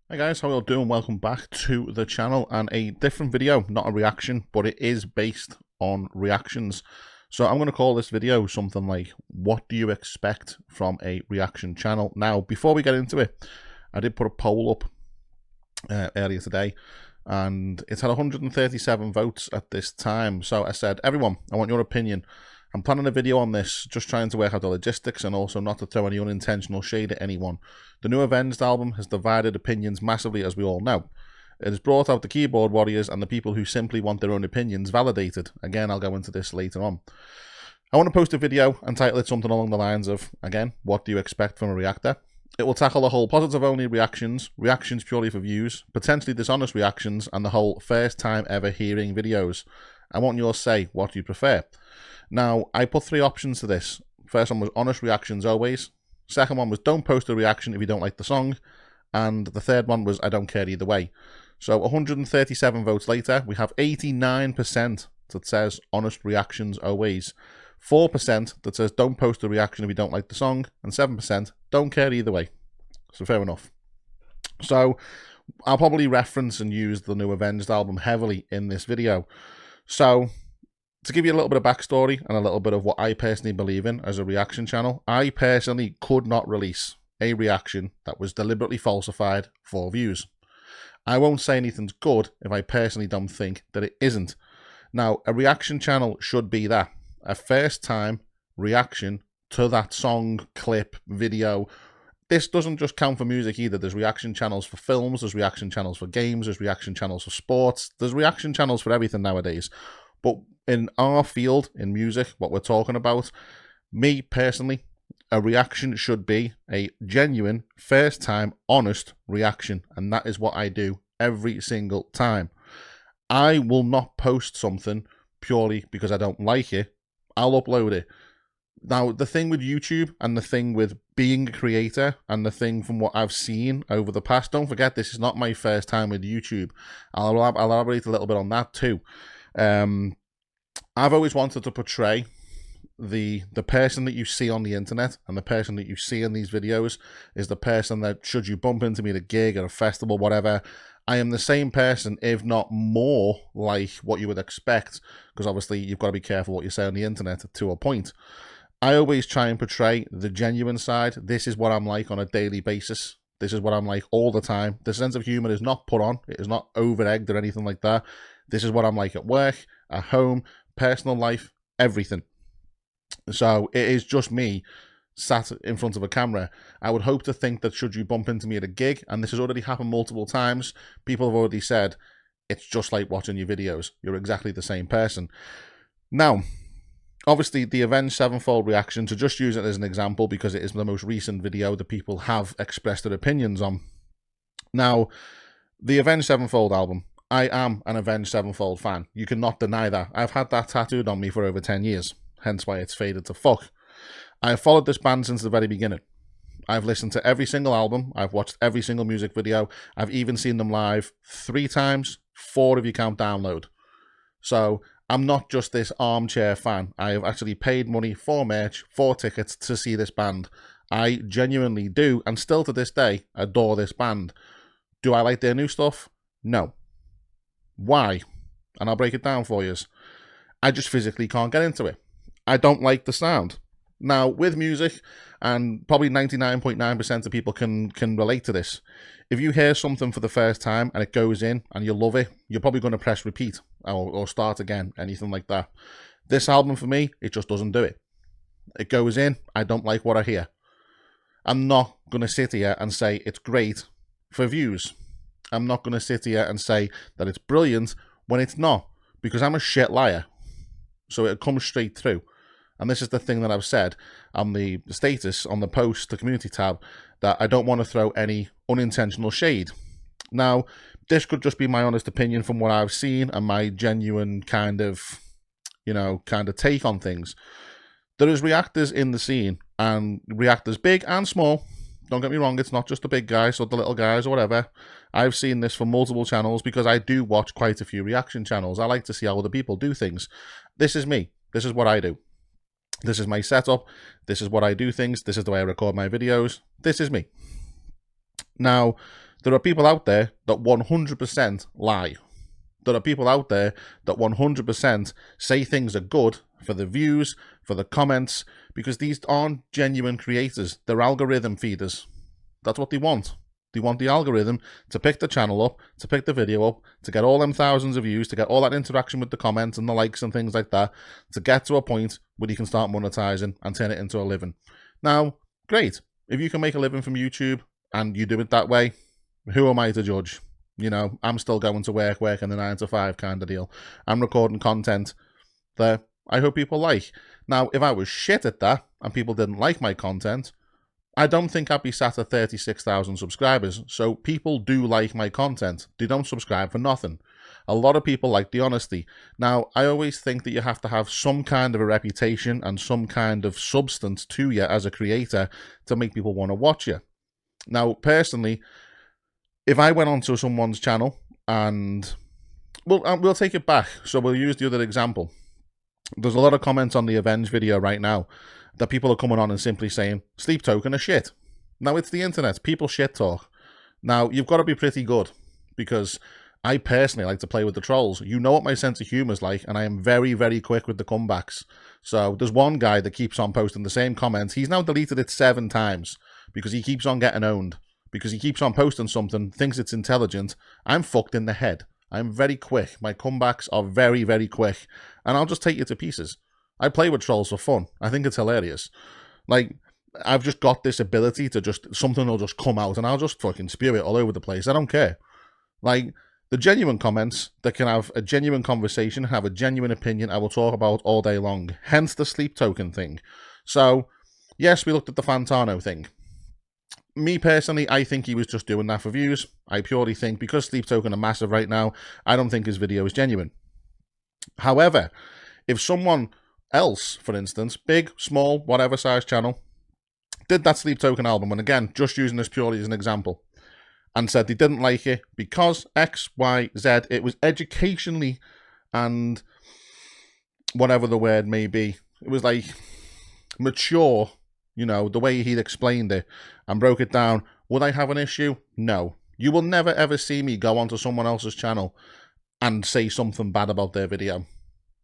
Hey guys, how are you all doing? Welcome back to the channel and a different video, not a reaction, but it is based on reactions. So I'm going to call this video something like, what do you expect from a reaction channel? Now, before we get into it, I did put a poll up earlier today and it's had 137 votes at this time. So I said, everyone, I want your opinion. I'm planning a video on this, just trying to work out the logistics and also not to throw any unintentional shade at anyone. The new Avenged album has divided opinions massively, as we all know. It has brought out the keyboard warriors and the people who simply want their own opinions validated. Again, I'll go into this later on. I want to post a video and title it something along the lines of, again, what do you expect from a reactor? It will tackle the whole positive-only reactions, reactions purely for views, potentially dishonest reactions, and the whole first time ever hearing videos. I want your say, what do you prefer? Now, I put 3 options to this. First one was honest reactions always. Second one was don't post a reaction if you don't like the song. And the third one was I don't care either way. So 137 votes later, we have 89% that says honest reactions always. 4% that says don't post a reaction if you don't like the song. And 7% don't care either way. So fair enough. So I'll probably reference and use the new Avenged album heavily in this video. So to give you a little bit of backstory and a little bit of what I personally believe in as a reaction channel, I personally could not release a reaction that was deliberately falsified for views. I won't say anything's good if I personally don't think that it isn't. Now, a reaction channel should be that. A first time reaction to that song, clip, video. This doesn't just count for music either. There's reaction channels for films, there's reaction channels for games, there's reaction channels for sports, there's reaction channels for everything nowadays. But in our field, in music, what we're talking about, me personally, a reaction should be a genuine, first-time, honest reaction. And that is what I do every single time. I will not post something purely because I don't like it. I'll upload it. Now, the thing with YouTube and the thing with being a creator and the thing from what I've seen over the past, don't forget, this is not my first time with YouTube. I'll elaborate a little bit on that too. I've always wanted to portray the person that you see on the internet and the person that you see in these videos is the person that, should you bump into me at a gig or a festival, whatever, I am the same person, if not more like what you would expect, because obviously you've got to be careful what you say on the internet to a point. I always try and portray the genuine side. This is what I'm like on a daily basis. This is what I'm like all the time. The sense of humor is not put on. It is not over-egged or anything like that. This is what I'm like at work, at home, personal life, everything. So it is just me sat in front of a camera. I would hope to think that should you bump into me at a gig, and this has already happened multiple times, people have already said, it's just like watching your videos. You're exactly the same person. Now, obviously, the Avenged Sevenfold reaction, to just use it as an example because it is the most recent video that people have expressed their opinions on. Now, the Avenged Sevenfold album, I am an Avenged Sevenfold fan. You cannot deny that. I've had that tattooed on me for over 10 years, hence why it's faded to fuck. I have followed this band since the very beginning. I've listened to every single album. I've watched every single music video. I've even seen them live 3 times, 4 if you count download. So I'm not just this armchair fan. I have actually paid money for merch, for tickets to see this band. I genuinely do, and still to this day, adore this band. Do I like their new stuff? No. Why? And I'll break it down for you. I just physically can't get into it. I don't like the sound. Now, with music, and probably 99.9% of people can relate to this, if you hear something for the first time and it goes in and you love it, you're probably going to press repeat or start again, anything like that. This album, for me, it just doesn't do it. It goes in, I don't like what I hear. I'm not going to sit here and say it's great for views. I'm not going to sit here and say that it's brilliant when it's not, because I'm a shit liar. So it comes straight through. And this is the thing that I've said on the status, on the post, the community tab, that I don't want to throw any unintentional shade. Now, this could just be my honest opinion from what I've seen and my genuine kind of take on things. There is reactors in the scene, and reactors big and small. Don't get me wrong, it's not just the big guys or the little guys or whatever. I've seen this from multiple channels because I do watch quite a few reaction channels. I like to see how other people do things. This is me. This is what I do. This is my setup. This is what I do things. This is the way I record my videos. This is me. Now, There are people out there that 100% lie. There are people out there that 100% say things are good for the views, for the comments, because these aren't genuine creators. They're algorithm feeders. That's what they want. They want the algorithm to pick the channel up, to pick the video up, to get all them thousands of views, to get all that interaction with the comments and the likes and things like that, to get to a point where you can start monetizing and turn it into a living. Now, great. If you can make a living from YouTube and you do it that way, who am I to judge? You know, I'm still going to work in the 9 to 5 kind of deal. I'm recording content that I hope people like. Now, if I was shit at that and people didn't like my content, I don't think I'd be sat at 36,000 subscribers. So people do like my content. They don't subscribe for nothing. A lot of people like the honesty. Now, I always think that you have to have some kind of a reputation and some kind of substance to you as a creator to make people want to watch you. Now, personally, if I went onto someone's channel and we'll take it back. So we'll use the other example. There's a lot of comments on the Avenged video right now that people are coming on and simply saying, Sleep Token are shit. Now, it's the internet. People shit talk. Now, you've got to be pretty good, because I personally like to play with the trolls. You know what my sense of humour is like, and I am very, very quick with the comebacks. So there's one guy that keeps on posting the same comments. He's now deleted it 7 times because he keeps on getting owned, because he keeps on posting something, thinks it's intelligent. I'm fucked in the head. I'm very quick. My comebacks are very, very quick, and I'll just take you to pieces. I play with trolls for fun. I think it's hilarious. Like, I've just got this ability to something will just come out and I'll just fucking spew it all over the place. I don't care. Like, the genuine comments that can have a genuine conversation, have a genuine opinion, I will talk about all day long. Hence the Sleep Token thing. So, yes, we looked at the Fantano thing. Me personally, I think he was just doing that for views. I purely think, because Sleep Token are massive right now, I don't think his video is genuine. However, if someone else, for instance, big, small, whatever size channel, did that Sleep Token album, and again, just using this purely as an example, and said they didn't like it because X, Y, Z, it was educationally and whatever the word may be, it was like mature, you know, the way he'd explained it and broke it down, would I have an issue? No. You will never ever see me go onto someone else's channel and say something bad about their video.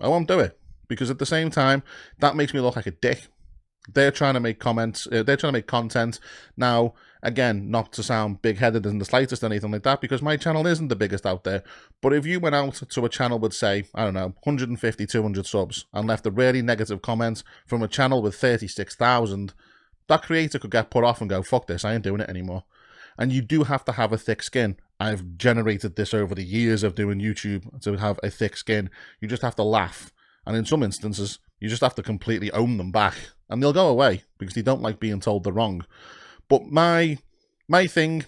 I won't do it, because at the same time, that makes me look like a dick. They're trying to make comments, they're trying to make content. Now, again, not to sound big-headed in the slightest or anything like that, because my channel isn't the biggest out there, but if you went out to a channel with, say, I don't know, 150, 200 subs, and left a really negative comment from a channel with 36,000, that creator could get put off and go, fuck this, I ain't doing it anymore. And you do have to have a thick skin. I've generated this over the years of doing YouTube to have a thick skin. You just have to laugh. And in some instances, you just have to completely own them back. And they'll go away because they don't like being told they're wrong. But my thing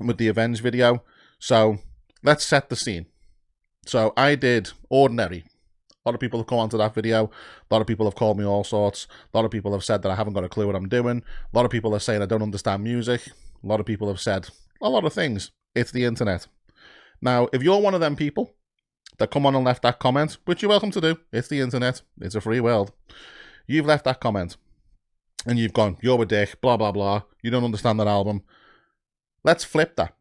with the Avenged video, so let's set the scene. So I did Ordinary. A lot of people have come onto that video. A lot of people have called me all sorts. A lot of people have said that I haven't got a clue what I'm doing. A lot of people are saying I don't understand music. A lot of people have said a lot of things. It's the internet. Now, if you're one of them people that come on and left that comment, which you're welcome to do, it's the internet, it's a free world. You've left that comment and you've gone, you're a dick, blah, blah, blah. You don't understand that album. Let's flip that.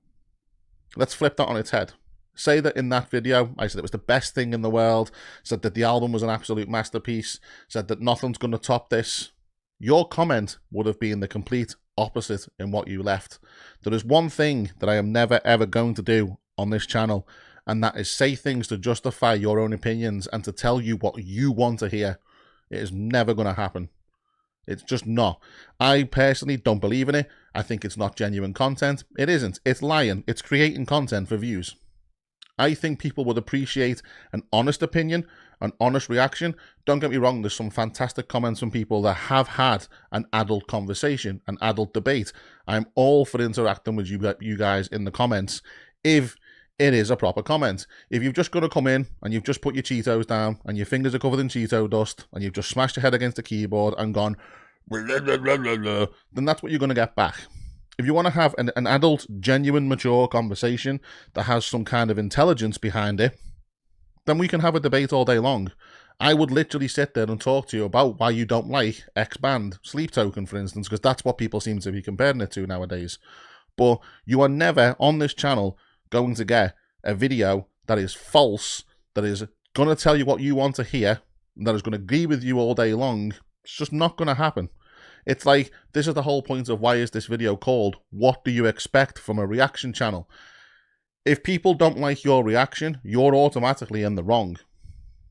Let's flip that on its head. Say that in that video, I said it was the best thing in the world, said that the album was an absolute masterpiece, said that nothing's going to top this. Your comment would have been the complete opposite in what you left. There is one thing that I am never ever going to do on this channel, and that is say things to justify your own opinions and to tell you what you want to hear. It is never going to happen. It's just not. I personally don't believe in it. I think it's not genuine content. It isn't. It's lying. It's creating content for views. I think people would appreciate an honest opinion, an honest reaction. Don't get me wrong, there's some fantastic comments from people that have had an adult conversation, an adult debate. I'm all for interacting with you guys in the comments if it is a proper comment. If you've just got to come in and you've just put your Cheetos down and your fingers are covered in Cheeto dust and you've just smashed your head against the keyboard and gone, blah, blah, blah, blah, blah, then that's what you're going to get back. If you want to have an adult, genuine, mature conversation that has some kind of intelligence behind it, then we can have a debate all day long. I would literally sit there and talk to you about why you don't like X band, Sleep Token, for instance, because that's what people seem to be comparing it to nowadays. But you are never on this channel going to get a video that is false, that is going to tell you what you want to hear, that is going to agree with you all day long. It's just not going to happen. It's like, this is the whole point of why is this video called What Do You Expect from a Reaction Channel? If people don't like your reaction, you're automatically in the wrong.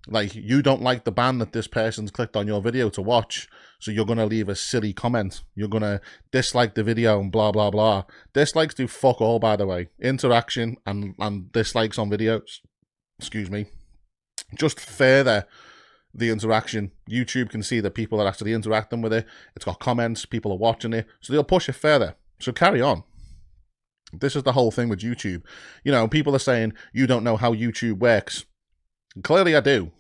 Like, you don't like the band that this person's clicked on your video to watch, so you're going to leave a silly comment. You're going to dislike the video and blah, blah, blah. Dislikes do fuck all, by the way. Interaction and dislikes on videos, excuse me, just further the interaction. YouTube can see that people are actually interacting with it. It's got comments, people are watching it, so they'll push it further. So carry on. This is the whole thing with YouTube. You know, people are saying, you don't know how YouTube works. Clearly I do.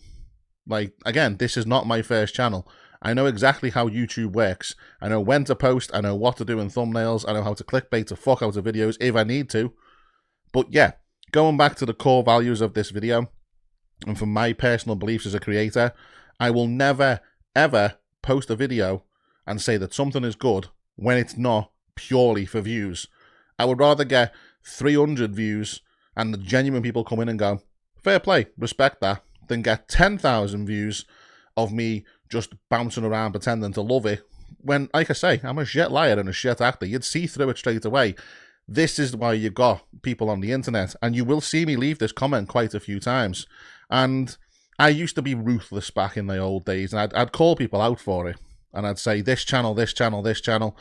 Like, again, this is not my first channel. I know exactly how YouTube works. I know when to post. I know what to do in thumbnails. I know how to clickbait to fuck out of videos if I need to. But yeah, going back to the core values of this video, and from my personal beliefs as a creator, I will never, ever post a video and say that something is good when it's not purely for views. I would rather get 300 views and the genuine people come in and go, fair play, respect that, than get 10,000 views of me just bouncing around pretending to love it. When, like I say, I'm a shit liar and a shit actor. You'd see through it straight away. This is why you've got people on the internet, and you will see me leave this comment quite a few times. And I used to be ruthless back in the old days, and I'd call people out for it. And I'd say, this channel, this channel, this channel.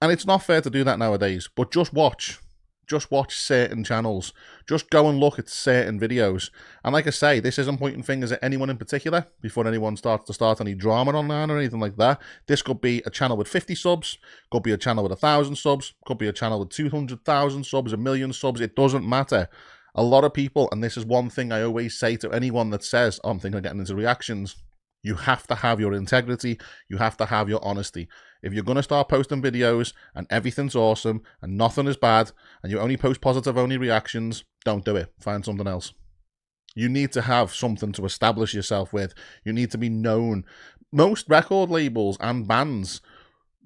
And it's not fair to do that nowadays, but just watch. Just watch certain channels. Just go and look at certain videos. And like I say, this isn't pointing fingers at anyone in particular before anyone starts to start any drama online or anything like that. This could be a channel with 50 subs, could be a channel with 1,000 subs, could be a channel with 200,000 subs, 1 million subs. It doesn't matter. A lot of people, and this is one thing I always say to anyone that says, oh, I'm thinking of getting into reactions, you have to have your integrity, you have to have your honesty. If you're going to start posting videos and everything's awesome and nothing is bad and you only post positive only reactions, don't do it. Find something else. You need to have something to establish yourself with. You need to be known. Most record labels and bands,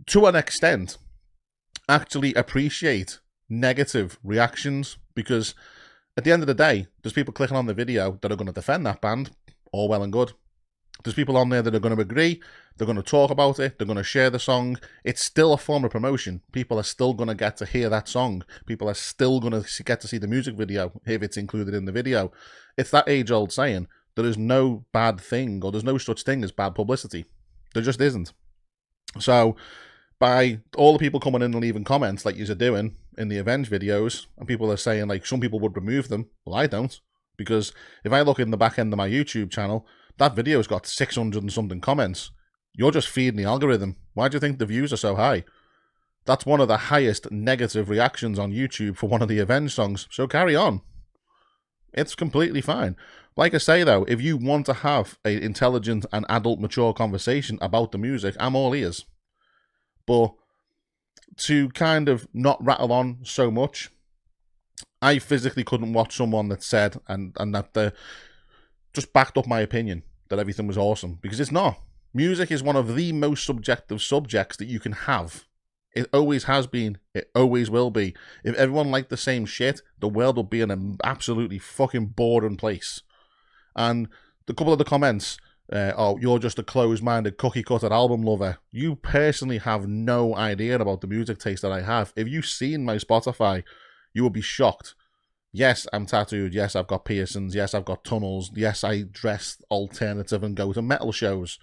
to an extent, actually appreciate negative reactions, because at the end of the day, there's people clicking on the video that are going to defend that band, all well and good. There's people on there that are going to agree, they're going to talk about it, they're going to share the song. It's still a form of promotion. People are still going to get to hear that song. People are still going to get to see the music video if it's included in the video. It's that age-old saying, there is no bad thing, or there's no such thing as bad publicity. There just isn't. So, by all the people coming in and leaving comments like you're doing in the Avenged videos, and people are saying, like, some people would remove them. Well, I don't. Because if I look in the back end of my YouTube channel, that video's got 600 and something comments. You're just feeding the algorithm. Why do you think the views are so high? That's one of the highest negative reactions on YouTube for one of the Avenged songs. So carry on. It's completely fine. Like I say, though, if you want to have an intelligent and adult, mature conversation about the music, I'm all ears. But to kind of not rattle on so much, I physically couldn't watch someone that said, and that just backed up my opinion that everything was awesome, because it's not. Music is one of the most subjective subjects that you can have. It always has been. It always will be. If everyone liked the same shit, the world would be in an absolutely fucking boring place. And a couple of the comments, oh, you're just a closed-minded, cookie-cutter album lover. You personally have no idea about the music taste that I have. If you've seen my Spotify, you will be shocked. Yes, I'm tattooed. Yes, I've got piercings. Yes, I've got tunnels. Yes, I dress alternative and go to metal shows.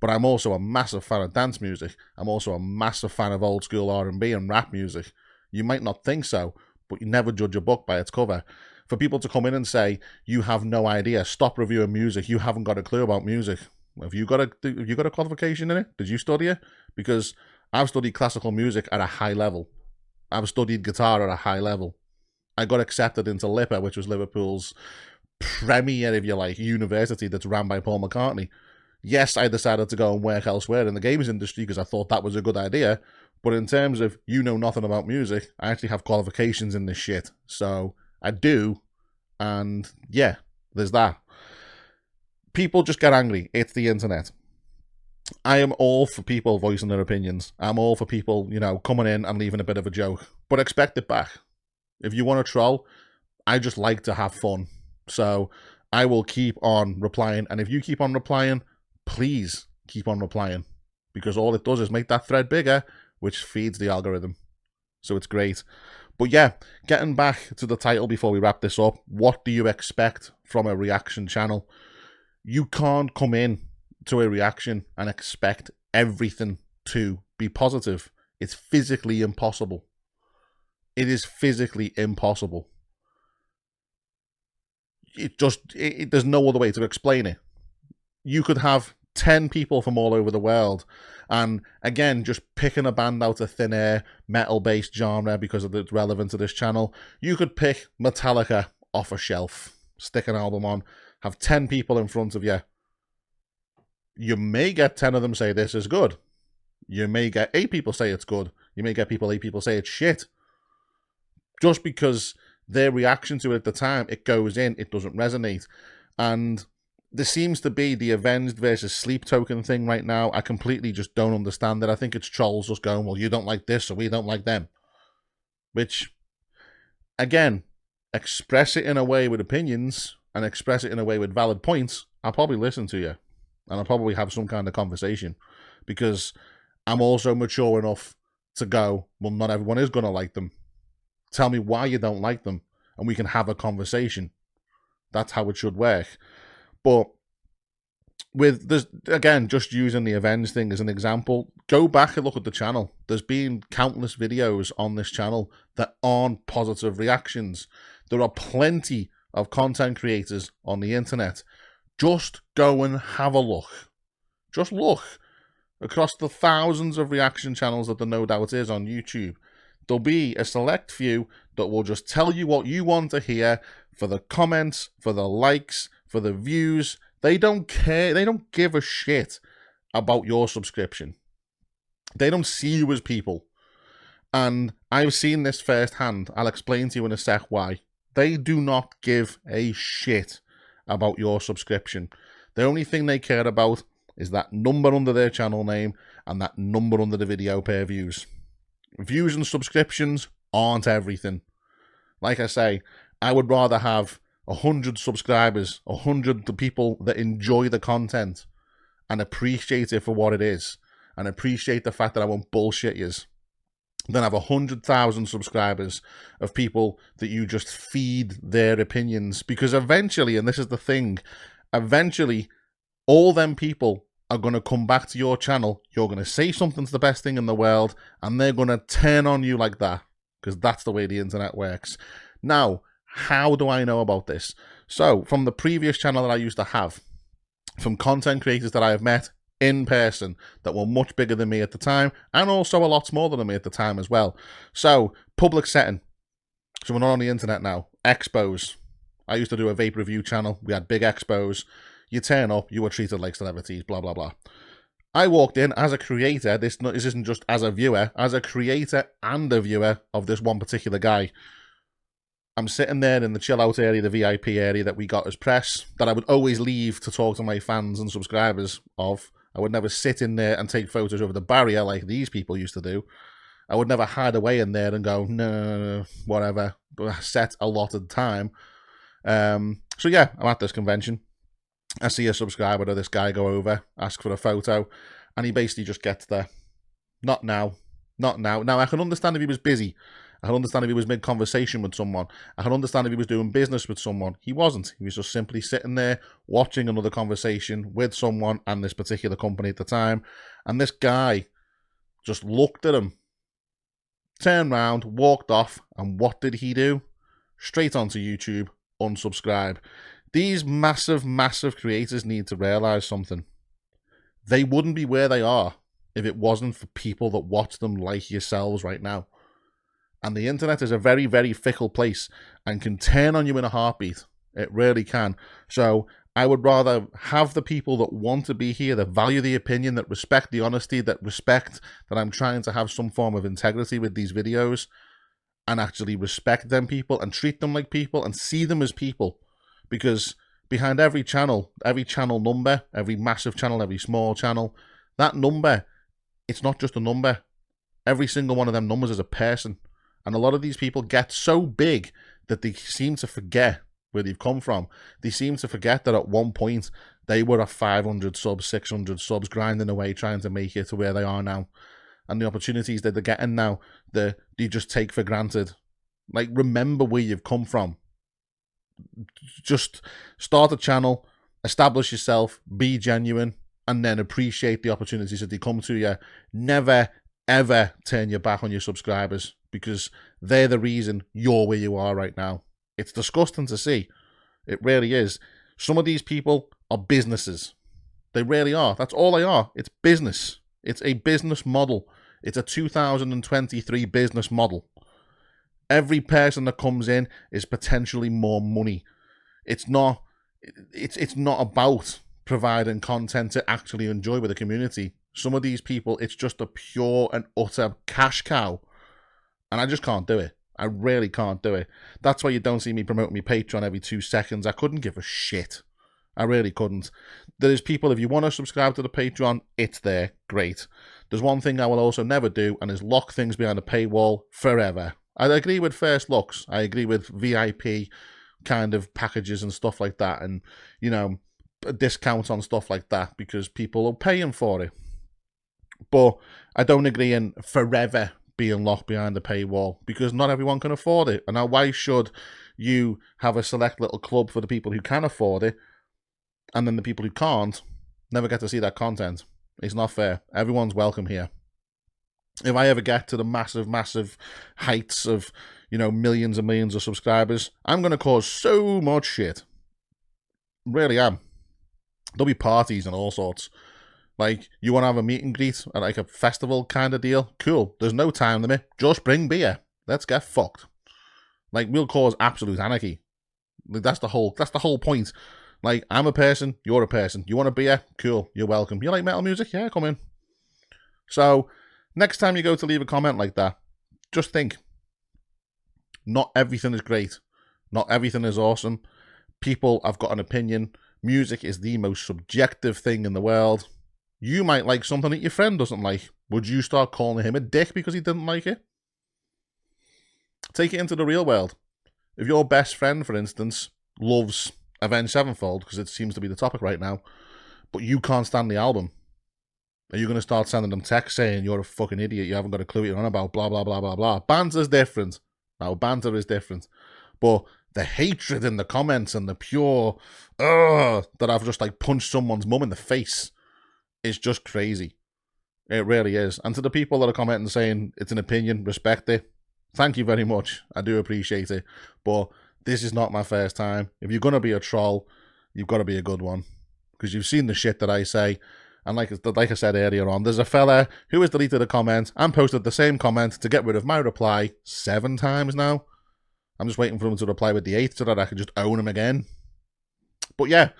But I'm also a massive fan of dance music. I'm also a massive fan of old school R&B and rap music. You might not think so, but you never judge a book by its cover. For people to come in and say, you have no idea, stop reviewing music, you haven't got a clue about music. Have you got a qualification in it? Did you study it? Because I've studied classical music at a high level. I've studied guitar at a high level. I got accepted into LIPA, which was Liverpool's premier, if you like, university that's ran by Paul McCartney. Yes, I decided to go and work elsewhere in the games industry because I thought that was a good idea. But in terms of you know nothing about music, I actually have qualifications in this shit. So I do. And yeah, there's that. People just get angry. It's the internet. I am all for people voicing their opinions. I'm all for people, you know, coming in and leaving a bit of a joke. But expect it back. If you want to troll, I just like to have fun. So I will keep on replying. And if you keep on replying, please keep on replying. Because all it does is make that thread bigger, which feeds the algorithm. So it's great. But yeah, getting back to the title before we wrap this up, what do you expect from a reaction channel? You can't come in to a reaction and expect everything to be positive. It's physically impossible. It is physically impossible. There's no other way to explain it. You could have 10 people from all over the world, and again, just picking a band out of thin air, metal-based genre because of it's relevant to this channel. You could pick Metallica off a shelf, stick an album on, have 10 people in front of you. You may get 10 of them say this is good. You may get 8 people say it's good. You may get 8 people say it's shit. Just because their reaction to it at the time, it goes in, it doesn't resonate. And there seems to be the Avenged versus Sleep token thing right now. I completely just don't understand it. I think it's trolls just going, well, you don't like this, so we don't like them. Which, again, express it in a way with opinions and express it in a way with valid points. I'll probably listen to you. And I'll probably have some kind of conversation. Because I'm also mature enough to go, well, not everyone is going to like them. Tell me why you don't like them, and we can have a conversation. That's how it should work. But with this, again, just using the Avenged thing as an example, go back and look at the channel. There's been countless videos on this channel that aren't positive reactions. There are plenty of content creators on the internet. Just go and have a look. Just look across the thousands of reaction channels that there no doubt is on YouTube. There'll be a select few that will just tell you what you want to hear for the comments, for the likes, for the views. They don't care. They don't give a shit about your subscription. They don't see you as people. And I've seen this firsthand. I'll explain to you in a sec why. They do not give a shit about your subscription. The only thing they care about is that number under their channel name and that number under the video per views. Views and subscriptions aren't everything. Like I say, I would rather have 100 subscribers, 100 people that enjoy the content and appreciate it for what it is, and appreciate the fact that I won't bullshit yous, than have 100,000 subscribers of people that you just feed their opinions. Because eventually, and this is the thing, eventually all them people are going to come back to your channel. You're going to say something's the best thing in the world, and they're going to turn on you like that, because that's the way the internet works. Now, how do I know about this? So, from the previous channel that I used to have, from content creators that I have met in person that were much bigger than me at the time, and also a lot smaller than me at the time as well. So, public setting. So we're not on the internet now. Expos. I used to do a vape review channel. We had big expos. You turn up, you were treated like celebrities, blah, blah, blah. I walked in as a creator. This isn't just as a viewer. As a creator and a viewer of this one particular guy. I'm sitting there in the chill out area, the VIP area that we got as press, that I would always leave to talk to my fans and subscribers of. I would never sit in there and take photos over the barrier like these people used to do. I would never hide away in there and go, no, whatever. But I set allotted time. So yeah, I'm at this convention. I see a subscriber to this guy go over, ask for a photo, and he basically just gets there. Not now. Not now. Now, I can understand if he was busy. I can understand if he was mid-conversation with someone. I can understand if he was doing business with someone. He wasn't. He was just simply sitting there watching another conversation with someone and this particular company at the time. And this guy just looked at him, turned around, walked off, and what did he do? Straight onto YouTube, unsubscribe. These massive, massive creators need to realise something. They wouldn't be where they are if it wasn't for people that watch them like yourselves right now. And the internet is a very, very fickle place and can turn on you in a heartbeat. It really can. So I would rather have the people that want to be here, that value the opinion, that respect the honesty, that respect that I'm trying to have some form of integrity with these videos, and actually respect them people and treat them like people and see them as people. Because behind every channel number, every massive channel, every small channel, That number, it's not just a number. Every single one of them numbers is a person. And a lot of these people get so big that they seem to forget where they've come from. They seem to forget that at one point they were at 500 subs, 600 subs, grinding away, trying to make it to where they are now. And the opportunities that they're getting now, they just take for granted. Like, remember where you've come from. Just start a channel, establish yourself, be genuine, and then appreciate the opportunities that they come to you. Never, ever turn your back on your subscribers, because they're the reason you're where you are right now. It's disgusting to see. It really is. Some of these people are businesses. They really are. That's all they are. It's business. It's a business model. It's a 2023 business model. Every person that comes in is potentially more money. It's not about providing content to actually enjoy with the community. Some of these people, it's just a pure and utter cash cow. And I just can't do it. I really can't do it. That's why you don't see me promoting my Patreon every 2 seconds. I couldn't give a shit. I really couldn't. There's people, if you want to subscribe to the Patreon, it's there. Great. There's one thing I will also never do, and is lock things behind a paywall forever. I agree with first looks. I agree with VIP kind of packages and stuff like that, and, you know, discounts on stuff like that, because people are paying for it. But I don't agree in forever being locked behind a paywall, because not everyone can afford it. And now, why should you have a select little club for the people who can afford it, and then the people who can't never get to see that content? It's not fair. Everyone's welcome here. If I ever get to the massive, massive heights of, you know, millions and millions of subscribers, I'm going to cause so much shit. Really am. There'll be parties and all sorts. Like, you want to have a meet and greet at like a festival kind of deal? Cool. There's no time limit. Just bring beer. Let's get fucked. Like, we'll cause absolute anarchy. Like, that's the whole point. Like, I'm a person, you're a person. You want a beer? Cool. You're welcome. You like metal music? Yeah, come in. So, next time you go to leave a comment like that, just think, not everything is great. Not everything is awesome. People have got an opinion. Music is the most subjective thing in the world. You might like something that your friend doesn't like. Would you start calling him a dick because he didn't like it? Take it into the real world. If your best friend, for instance, loves Avenged Sevenfold, because it seems to be the topic right now, but you can't stand the album, are you going to start sending them texts saying you're a fucking idiot, you haven't got a clue what you're on about, blah, blah, blah, blah, blah? Banter's different. Now, banter is different. But the hatred in the comments and the pure, that I've just like punched someone's mum in the face is just crazy. It really is. And to the people that are commenting saying it's an opinion, respect it. Thank you very much. I do appreciate it. But this is not my first time. If you're going to be a troll, you've got to be a good one. Because you've seen the shit that I say. And like I said earlier on, there's a fella who has deleted a comment and posted the same comment to get rid of my reply 7 times now. I'm just waiting for him to reply with the 8th so that I can just own him again. But yeah,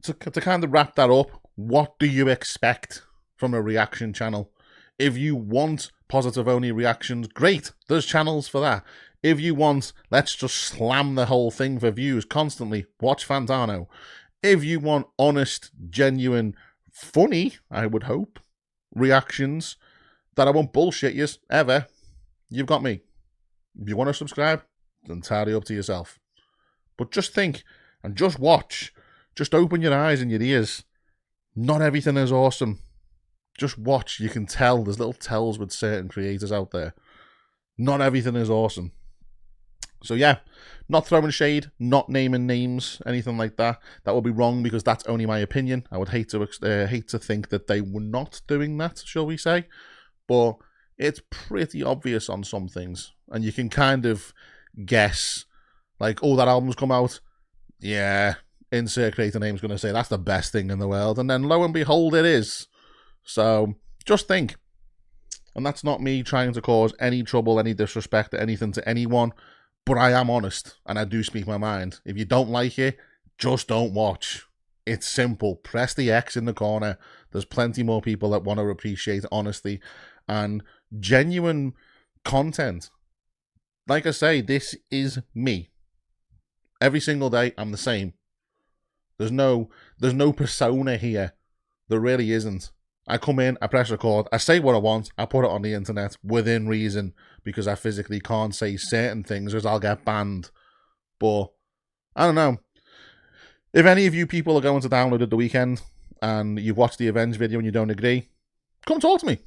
to kind of wrap that up, what do you expect from a reaction channel? If you want positive-only reactions, great. There's channels for that. If you want, let's just slam the whole thing for views constantly, watch Fantano. If you want honest, genuine, funny, I would hope, reactions that I won't bullshit you ever, you've got me. If you want to subscribe, it's entirely up to yourself. But just think and just watch. Just open your eyes and your ears. Not everything is awesome. Just watch. You can tell. There's little tells with certain creators out there. Not everything is awesome. So yeah, not throwing shade, not naming names, anything like that. That would be wrong because that's only my opinion. I would hate to think that they were not doing that, shall we say. But it's pretty obvious on some things. And you can kind of guess, like, oh, that album's come out. Yeah, insert creator name's going to say that's the best thing in the world. And then lo and behold, it is. So just think. And that's not me trying to cause any trouble, any disrespect, or anything to anyone. But I am honest, and I do speak my mind. If you don't like it, just don't watch. It's simple. Press the X in the corner. There's plenty more people that want to appreciate honesty and genuine content. Like I say, this is me. Every single day, I'm the same. There's no persona here. There really isn't. I come in, I press record, I say what I want, I put it on the internet within reason, because I physically can't say certain things as I'll get banned. But I don't know. If any of you people are going to download at the weekend and you've watched the Avenged video and you don't agree, come talk to me.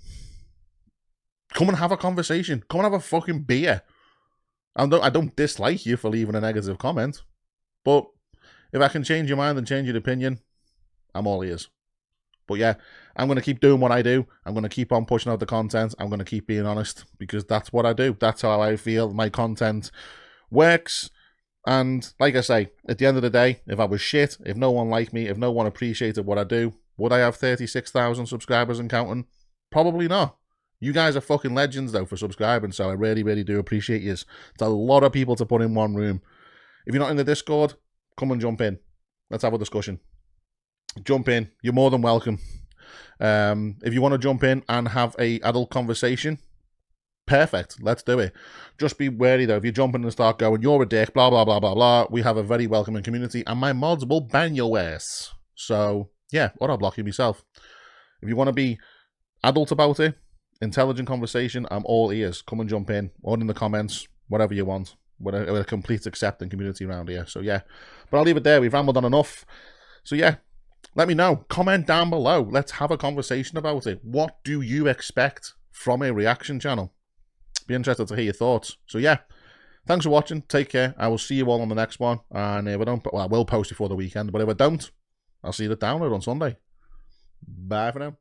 Come and have a conversation. Come and have a fucking beer. I don't dislike you for leaving a negative comment, but if I can change your mind and change your opinion, I'm all ears. But yeah, I'm going to keep doing what I do. I'm going to keep on pushing out the content. I'm going to keep being honest, because that's what I do. That's how I feel my content works. And like I say, at the end of the day, if I was shit, if no one liked me, if no one appreciated what I do, would I have 36,000 subscribers and counting? Probably not. You guys are fucking legends, though, for subscribing, so I really, really do appreciate you. It's a lot of people to put in one room. If you're not in the Discord, come and jump in. Let's have a discussion. Jump in. You're more than welcome. If you want to jump in and have a adult conversation, perfect. Let's do it. Just be wary, though. If you jump in and start going, you're a dick, blah, blah, blah, blah, blah, we have a very welcoming community, and my mods will ban your ass. So, yeah, or I'll block you myself. If you want to be adult about it, intelligent conversation, I'm all ears. Come and jump in, or in the comments, whatever you want. We're a complete accepting community around here. So, yeah. But I'll leave it there. We've rambled on enough. So, yeah. Let me know. Comment down below. Let's have a conversation about it. What do you expect from a reaction channel? Be interested to hear your thoughts. So, yeah. Thanks for watching. Take care. I will see you all on the next one. And if I don't, well, I will post before the weekend. But if I don't, I'll see you at download on Sunday. Bye for now.